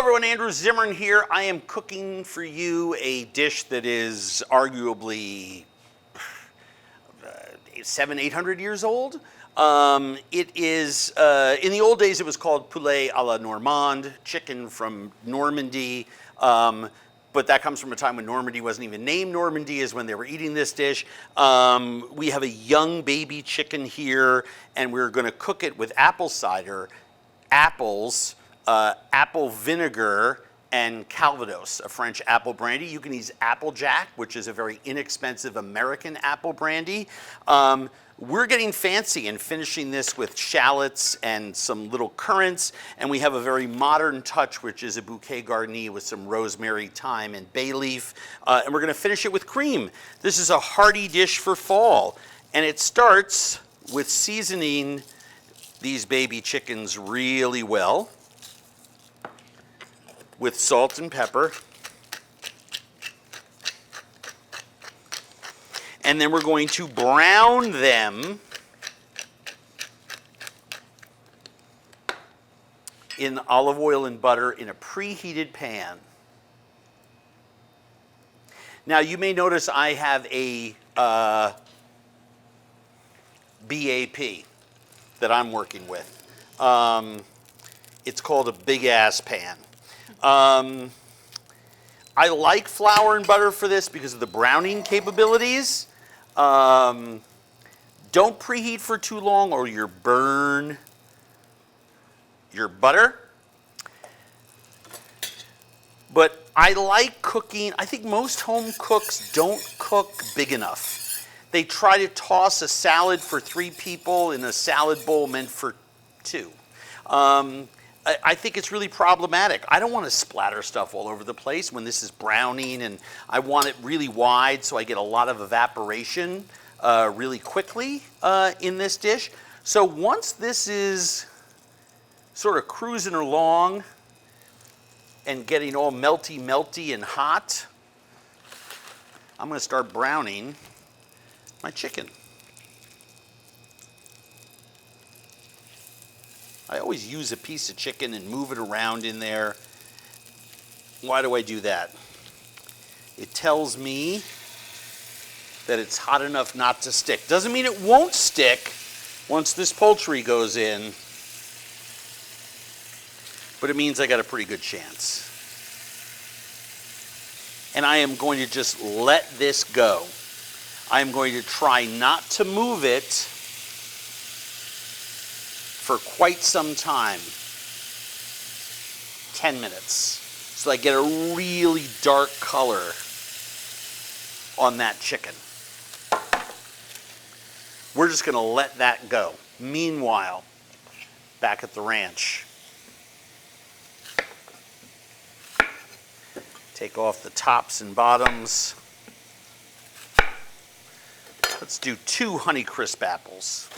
everyone, Andrew Zimmern here. I am cooking for you a dish that is arguably 700-800 years old. It is, in the old days it was called poulet à la Normande, chicken from Normandy. But that comes from a time when Normandy wasn't even named Normandy, is when they were eating this dish. We have a young baby chicken here, and we're gonna cook it with apple cider, apples, apple vinegar, and Calvados, a French apple brandy. You can use Applejack, which is a very inexpensive American apple brandy. We're getting fancy and finishing this with shallots and some little currants, and we have a very modern touch, which is a bouquet garni with some rosemary, thyme, and bay leaf. And we're gonna finish it with cream. This is a hearty dish for fall, and it starts with seasoning these baby chickens really well with salt and pepper. And then we're going to brown them in olive oil and butter in a preheated pan. Now you may notice I have a BAP that I'm working with. It's called a big ass pan. I like flour and butter for this because of the browning capabilities. Don't preheat for too long or you'll burn your butter. But I like cooking. I think most home cooks don't cook big enough. They try to toss a salad for 3 people in a salad bowl meant for 2. I think it's really problematic. I don't want to splatter stuff all over the place when this is browning, and I want it really wide so I get a lot of evaporation really quickly in this dish. So once this is sort of cruising along and getting all melty and hot, I'm going to start browning my chicken. I always use a piece of chicken and move it around in there. Why do I do that? It tells me that it's hot enough not to stick. Doesn't mean it won't stick once this poultry goes in, but it means I got a pretty good chance. And I am going to just let this go. I am going to try not to move it for quite some time, 10 minutes, so I get a really dark color on that chicken. We're just gonna let that go. Meanwhile, back at the ranch, take off the tops and bottoms. Let's do 2 Honeycrisp apples.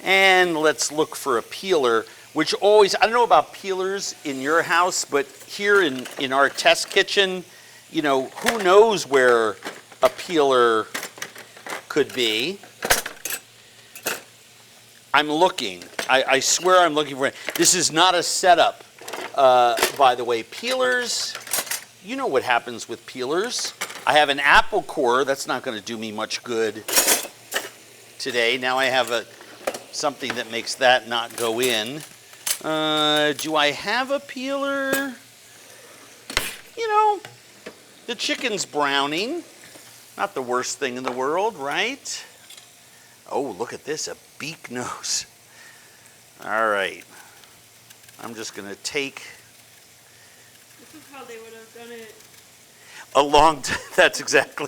And let's look for a peeler, which always, I don't know about peelers in your house, but here in our test kitchen, you know, who knows where a peeler could be. I'm looking. I swear I'm looking for it. This is not a setup, by the way. Peelers, you know what happens with peelers. I have an apple core. That's not going to do me much good today. Now I have something that makes that not go in. Do I have a peeler? You know, the chicken's browning. Not the worst thing in the world, right? Oh, look at this, a beak nose. All right. I'm just going to take... This is how they would have done it. A long time. That's exactly.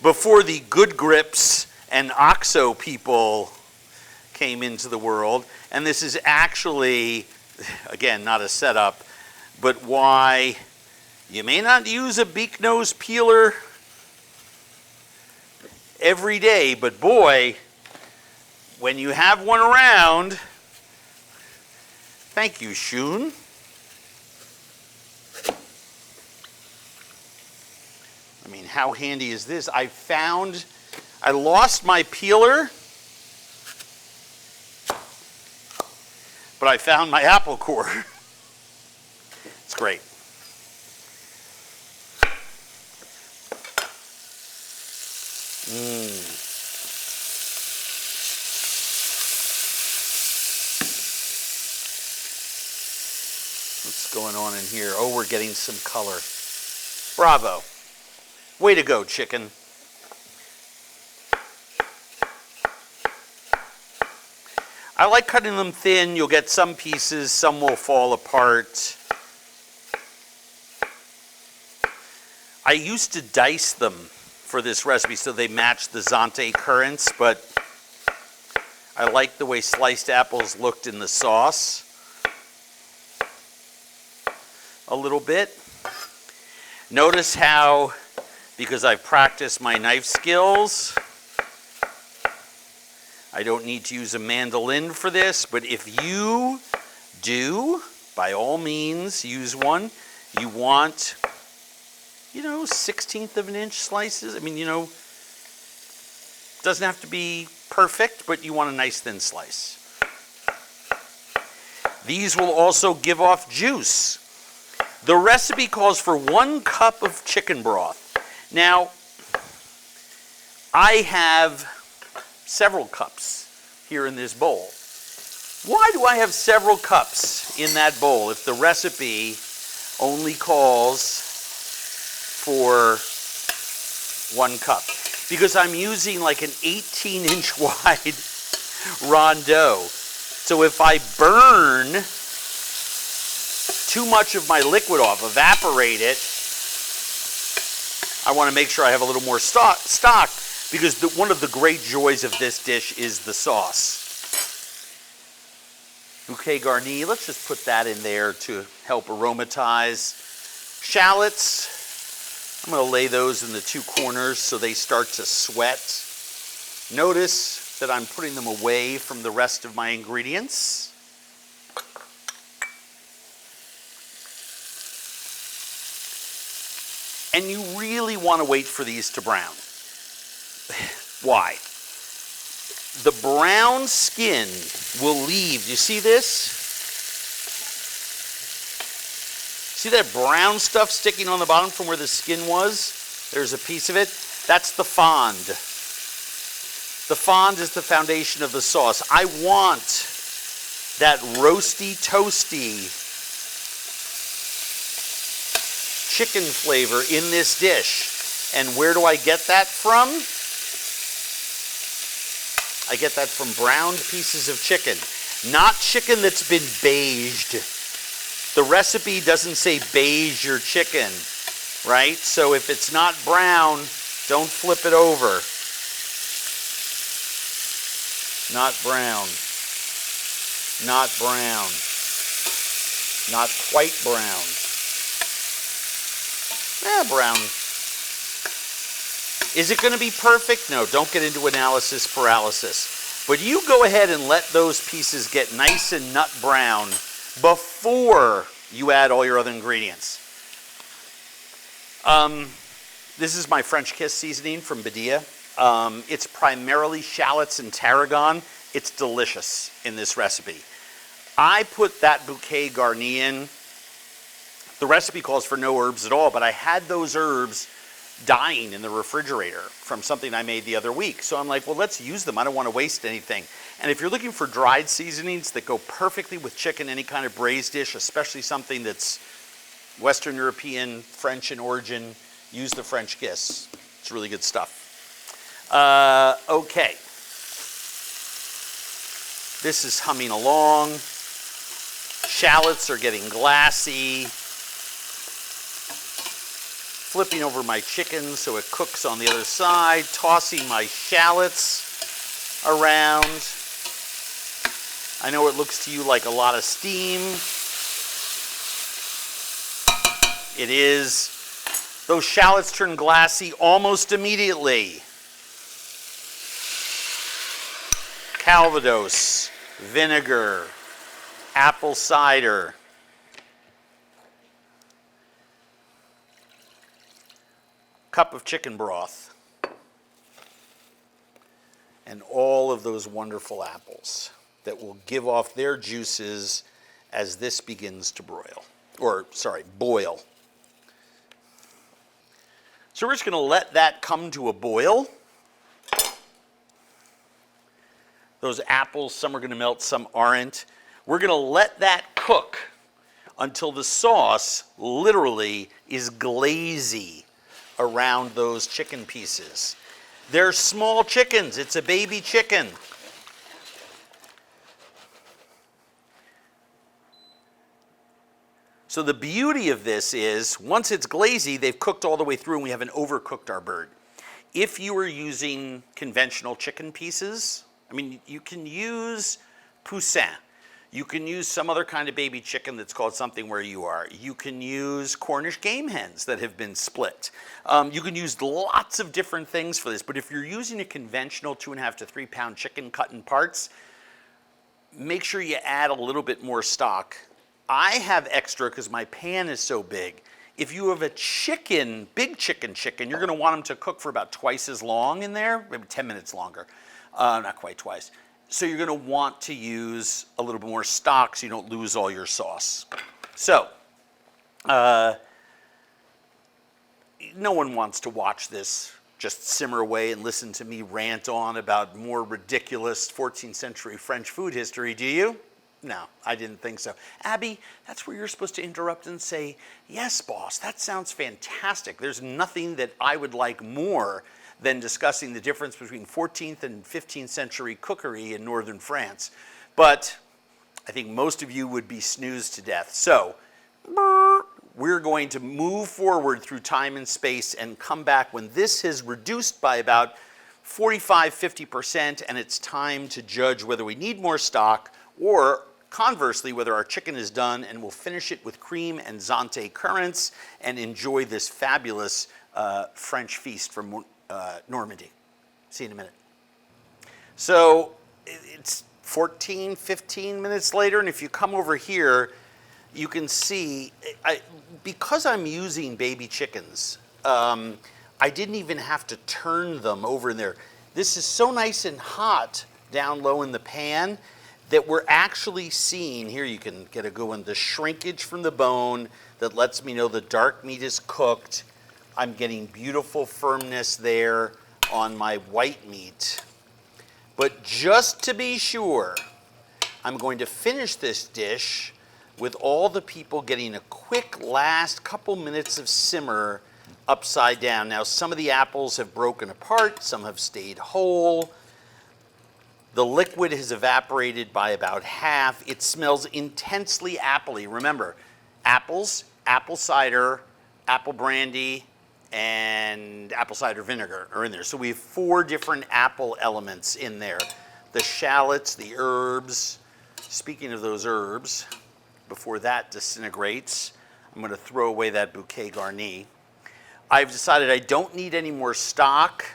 Before the good grips and OXO people came into the world. And this is actually, again, not a setup, but why you may not use a beak nose peeler every day, but boy, when you have one around, thank you, Shun. I mean, how handy is this? I lost my peeler but I found my apple core. It's great. What's going on in here? Oh, we're getting some color. Bravo. Way to go, chicken. I like cutting them thin. You'll get some pieces, some will fall apart. I used to dice them for this recipe so they match the Zante currants, but I like the way sliced apples looked in the sauce a little bit. Notice how, because I've practiced my knife skills, I don't need to use a mandolin for this, but if you do, by all means, use one. You want, 1/16 of an inch slices. I mean, doesn't have to be perfect, but you want a nice thin slice. These will also give off juice. The recipe calls for 1 cup of chicken broth. Now, I have several cups here in this bowl. Why do I have several cups in that bowl if the recipe only calls for 1 cup? Because I'm using like an 18-inch wide rondeau. So if I burn too much of my liquid off, evaporate it, I want to make sure I have a little more stock, because one of the great joys of this dish is the sauce. Bouquet garni, let's just put that in there to help aromatize. Shallots, I'm going to lay those in the 2 corners so they start to sweat. Notice that I'm putting them away from the rest of my ingredients. And you really want to wait for these to brown. Why? The brown skin will leave. Do you see this? See that brown stuff sticking on the bottom from where the skin was? There's a piece of it. That's the fond. The fond is the foundation of the sauce. I want that roasty, toasty chicken flavor in this dish. And where do I get that from? I get that from browned pieces of chicken, not chicken that's been beiged. The recipe doesn't say beige your chicken, right? So if it's not brown, don't flip it over. Not brown. Not brown. Not quite brown. Brown. Is it going to be perfect? No, don't get into analysis paralysis. But you go ahead and let those pieces get nice and nut brown before you add all your other ingredients. This is my French Kiss seasoning from Badia. It's primarily shallots and tarragon. It's delicious in this recipe. I put that bouquet garni in. The recipe calls for no herbs at all, but I had those herbs dying in the refrigerator from something I made the other week. So I'm like, well, let's use them. I don't want to waste anything. And if you're looking for dried seasonings that go perfectly with chicken, any kind of braised dish, especially something that's Western European, French in origin, use the French Kiss. It's really good stuff. Okay. This is humming along. Shallots are getting glassy. Flipping over my chicken so it cooks on the other side, tossing my shallots around. I know it looks to you like a lot of steam. It is. Those shallots turn glassy almost immediately. Calvados, vinegar, apple cider. Cup of chicken broth, and all of those wonderful apples. that will give off their juices as this begins to broil, or sorry, boil. So we're just going to let that come to a boil. Those apples, some are going to melt, some aren't. We're going to let that cook until the sauce literally is glazy around those chicken pieces. They're small chickens. It's a baby chicken. So the beauty of this is, once it's glazy, they've cooked all the way through and we haven't overcooked our bird. If you were using conventional chicken pieces, I mean, you can use poussin. You can use some other kind of baby chicken that's called something where you are. You can use Cornish game hens that have been split. You can use lots of different things for this, but if you're using a conventional 2.5 to 3 pound chicken cut in parts, make sure you add a little bit more stock. I have extra because my pan is so big. If you have a chicken, big chicken, you're gonna want them to cook for about twice as long in there, maybe 10 minutes longer, not quite twice. So you're gonna want to use a little bit more stock so you don't lose all your sauce. So, no one wants to watch this just simmer away and listen to me rant on about more ridiculous 14th century French food history, do you? No, I didn't think so. Abby, that's where you're supposed to interrupt and say, yes, boss, that sounds fantastic. There's nothing that I would like more than discussing the difference between 14th and 15th century cookery in northern France. But I think most of you would be snoozed to death. So we're going to move forward through time and space and come back when this has reduced by about 45–50%, and it's time to judge whether we need more stock, or conversely, whether our chicken is done, and we'll finish it with cream and Zante currants and enjoy this fabulous French feast from Normandy. See you in a minute. So it's 15 minutes later, and if you come over here, you can see, because I'm using baby chickens, I didn't even have to turn them over in there. This is so nice and hot down low in the pan that we're actually seeing, here you can get a good one, the shrinkage from the bone that lets me know the dark meat is cooked. I'm getting beautiful firmness there on my white meat. But just to be sure, I'm going to finish this dish with all the people getting a quick last couple minutes of simmer upside down. Now, some of the apples have broken apart, some have stayed whole. The liquid has evaporated by about half. It smells intensely appley. Remember, apples, apple cider, apple brandy, and apple cider vinegar are in there. So we have 4 different apple elements in there. The shallots, the herbs. Speaking of those herbs, before that disintegrates, I'm going to throw away that bouquet garni. I've decided I don't need any more stock,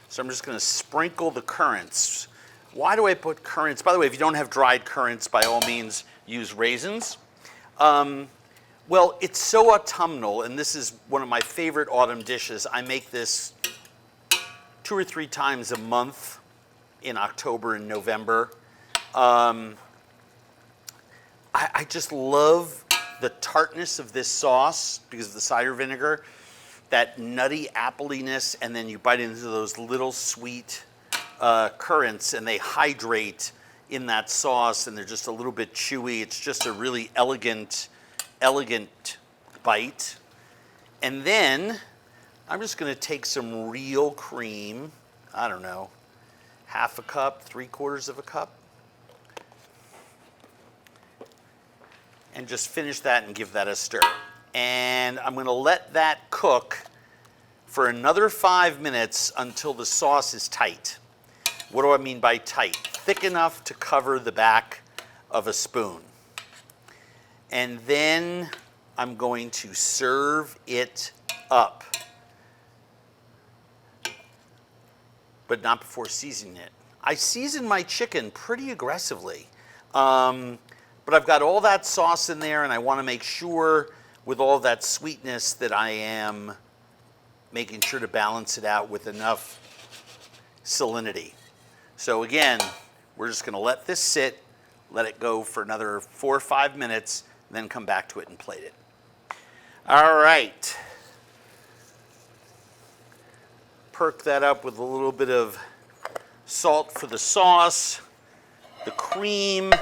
so I'm just going to sprinkle the currants. Why do I put currants? By the way, if you don't have dried currants, by all means, use raisins. Well, it's so autumnal, and this is one of my favorite autumn dishes. I make this 2 or 3 times a month in October and November. I just love the tartness of this sauce because of the cider vinegar, that nutty appliness, and then you bite into those little sweet currants, and they hydrate in that sauce, and they're just a little bit chewy. It's just a really elegant bite. And then I'm just going to take some real cream, I don't know, 1/2 cup, 3/4 of a cup, and just finish that and give that a stir. And I'm going to let that cook for another 5 minutes until the sauce is tight. What do I mean by tight? Thick enough to cover the back of a spoon. And then I'm going to serve it up, but not before seasoning it. I season my chicken pretty aggressively, but I've got all that sauce in there, and I want to make sure with all that sweetness that I am making sure to balance it out with enough salinity. So again, We're just gonna let this sit, let it go for another 4 or 5 minutes, then come back to it and plate it. All right. Perk that up with a little bit of salt for the sauce, the cream,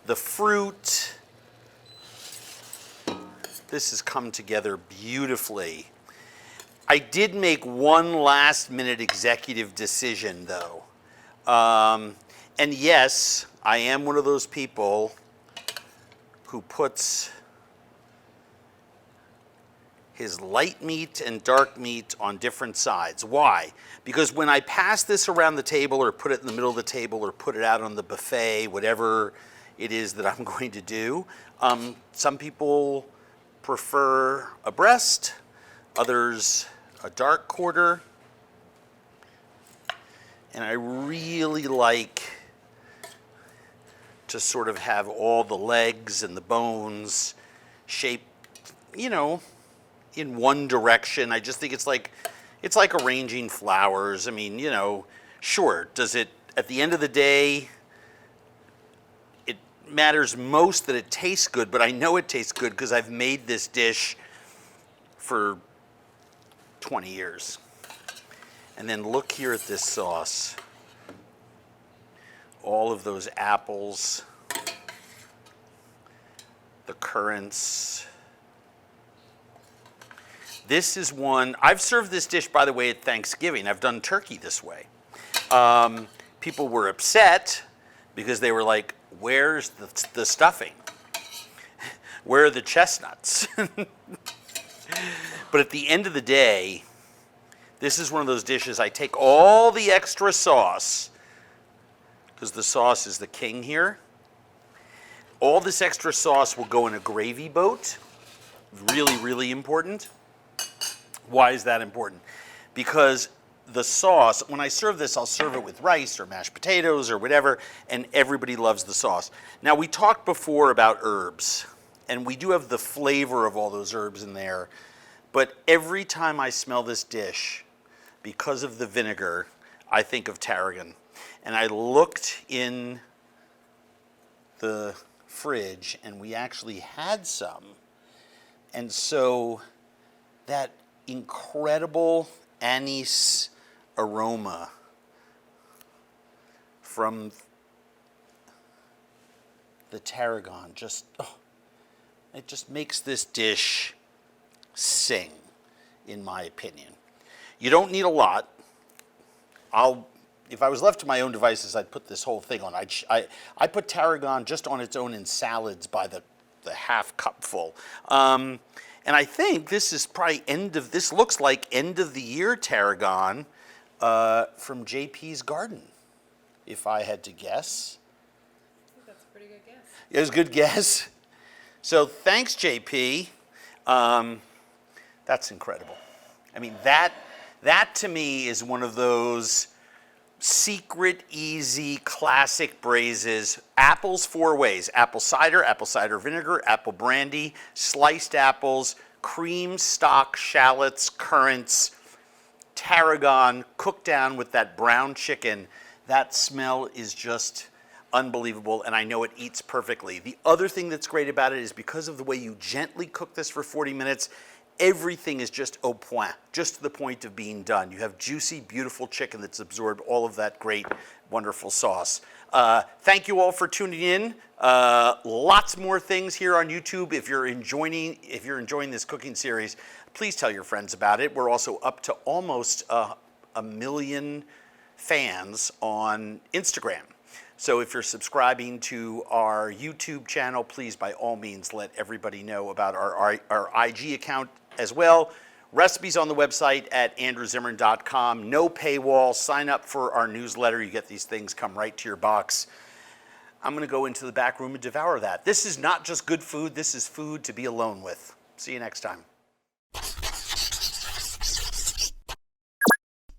the fruit. This has come together beautifully. I did make one last minute executive decision though. And yes, I am one of those people who puts his light meat and dark meat on different sides. Why? Because when I pass this around the table or put it in the middle of the table or put it out on the buffet, whatever it is that I'm going to do, some people prefer a breast, others a dark quarter, and I really like to sort of have all the legs and the bones shaped, you know, in one direction. I just think it's like arranging flowers. I mean, you know, sure, does it, at the end of the day, it matters most that it tastes good, but I know it tastes good because I've made this dish for 20 years. And then look here at this sauce. All of those apples, the currants. This is one, I've served this dish, by the way, at Thanksgiving. I've done turkey this way. People were upset because they were like, where's the stuffing? Where are the chestnuts? But at the end of the day, this is one of those dishes, I take all the extra sauce, because the sauce is the king here. All this extra sauce will go in a gravy boat. Really, really important. Why is that important? Because the sauce, when I serve this, I'll serve it with rice or mashed potatoes or whatever, and everybody loves the sauce. Now, we talked before about herbs, and we do have the flavor of all those herbs in there, but every time I smell this dish, because of the vinegar, I think of tarragon. And I looked in the fridge, and we actually had some. And so that incredible anise aroma from the tarragon just, it just makes this dish sing, in my opinion. You don't need a lot. If I was left to my own devices, I'd put this whole thing on. I put tarragon just on its own in salads by the half cupful. And I think this is probably this looks like end of the year tarragon from JP's garden, if I had to guess. I think that's a pretty good guess. It was a good guess. So thanks, JP. That's incredible. I mean, that to me is one of those secret, easy, classic braises. Apples 4 ways: apple cider vinegar, apple brandy, sliced apples, cream, stock, shallots, currants, tarragon, cooked down with that brown chicken. That smell is just unbelievable, and I know it eats perfectly. The other thing that's great about it is because of the way you gently cook this for 40 minutes, everything is just au point, just to the point of being done. You have juicy, beautiful chicken that's absorbed all of that great, wonderful sauce. Thank you all for tuning in. Lots more things here on YouTube. If you're enjoying this cooking series, please tell your friends about it. We're also up to almost a million fans on Instagram. So if you're subscribing to our YouTube channel, please by all means let everybody know about our IG account as well. Recipes on the website at andrewzimmern.com. No paywall. Sign up for our newsletter. You get these things come right to your box. I'm going to go into the back room and devour that. This is not just good food. This is food to be alone with. See you next time.